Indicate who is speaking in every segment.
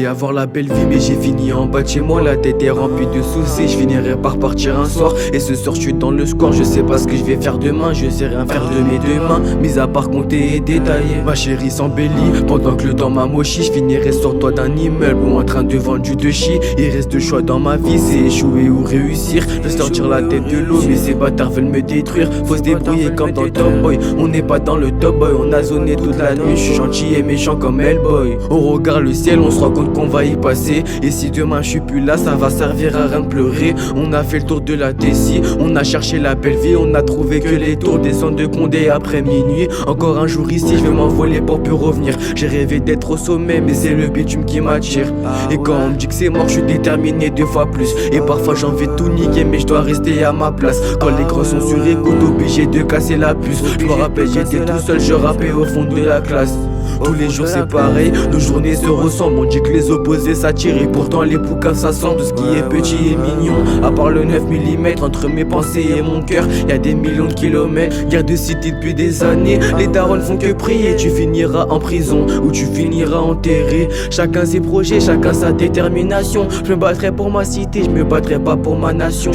Speaker 1: pensais avoir la belle vie mais j'ai fini en bas de chez moi. La tête est remplie de soucis, je finirai par partir un soir. Et ce soir je suis dans le score, je sais pas ce que je vais faire demain. Je sais rien faire de mes deux mains, mis à part compter et détailler. Ma chérie s'embellit, pendant que le temps m'a mochi. Je finirai sur toi d'un immeuble ou en train de vendre du touchy. Il reste deux choix dans ma vie, c'est échouer ou réussir. Je veux sortir la tête de l'eau mais ces bâtards veulent me détruire. Faut se débrouiller comme dans Top Boy. On n'est pas dans le Top Boy, on a zoné toute la nuit. Je suis gentil et méchant comme Hellboy. On regarde le ciel, on se rend compte qu'on va y passer. Et si demain je suis plus là, ça va servir à rien de pleurer. On a fait le tour de la Tessie, on a cherché la belle vie. On a trouvé que les tours des centres de Condé après minuit. Encore un jour ici, je vais m'envoler pour plus revenir. J'ai rêvé d'être au sommet mais c'est le bitume qui m'attire. Et quand on me dit que c'est mort, je suis déterminé deux fois plus. Et parfois j'ai envie de tout niquer mais je dois rester à ma place. Quand les gros sont sur écoute, obligé de casser la puce. Je me rappelle j'étais tout seul, je rappais au fond de la classe. Tous les jours c'est pareil, nos journées se ressemblent. On dit que les opposés s'attirent et pourtant les poucaves s'assemblent. Tout ce qui est petit et mignon, à part le 9 mm entre mes pensées et mon cœur, y'a des millions de kilomètres. Guerre de cité depuis des années, les darons ne font que prier. Tu finiras en prison ou tu finiras enterré. Chacun ses projets, chacun sa détermination. Je me battrai pour ma cité, je me battrai pas pour ma nation.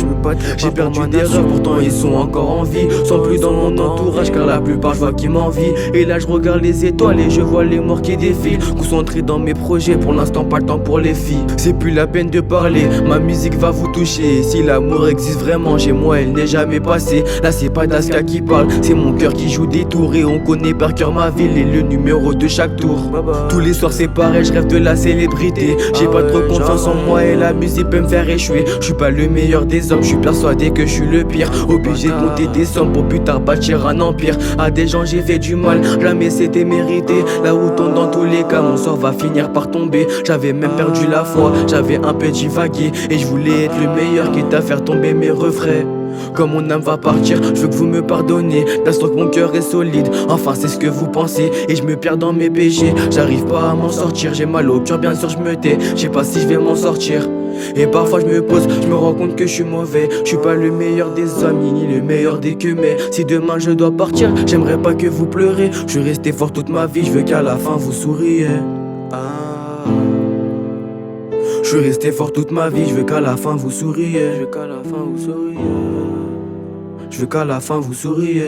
Speaker 1: J'ai perdu des rêves, pourtant ils sont encore en vie. Sont plus dans mon entourage car la plupart je vois qu'ils m'envient. Et là je regarde les étoiles et je vois les morts qui défilent. Concentré dans mes projets, pour l'instant pas le temps pour les filles. C'est plus la peine de parler, ma musique va vous toucher. Si l'amour existe vraiment chez moi, elle n'est jamais passée. Là c'est pas Daska qui parle, c'est mon cœur qui joue des tours. Et on connaît par cœur ma ville et le numéro de chaque tour. Tous les soirs c'est pareil, je rêve de la célébrité. J'ai pas trop confiance en moi et la musique peut me faire échouer. Je suis pas le meilleur des hommes, je suis persuadé que je suis le pire. Obligé de compter des sommes pour plus tard bâtir un empire. À des gens j'ai fait du mal, jamais c'était mérité. La route tourne dans tous les cas, mon sort va finir par tomber. J'avais même perdu la foi, j'avais un peu divagué. Et je voulais être le meilleur, quitte à faire tomber mes refrains. Quand mon âme va partir, je veux que vous me pardonnez. D'instant que mon cœur est solide, enfin c'est ce que vous pensez. Et je me perds dans mes péchés, j'arrive pas à m'en sortir. J'ai mal au cœur, bien sûr je me tais, je sais pas si je vais m'en sortir. Et parfois je me pose, je me rends compte que je suis mauvais. Je suis pas le meilleur des amis, ni le meilleur des que mais si demain je dois partir, j'aimerais pas que vous pleurez. Je suis resté fort toute ma vie, je veux qu'à la fin vous souriez. Je suis resté fort toute ma vie, je veux qu'à la fin vous souriez. Je veux qu'à la fin vous souriez. Je veux qu'à la fin vous souriez.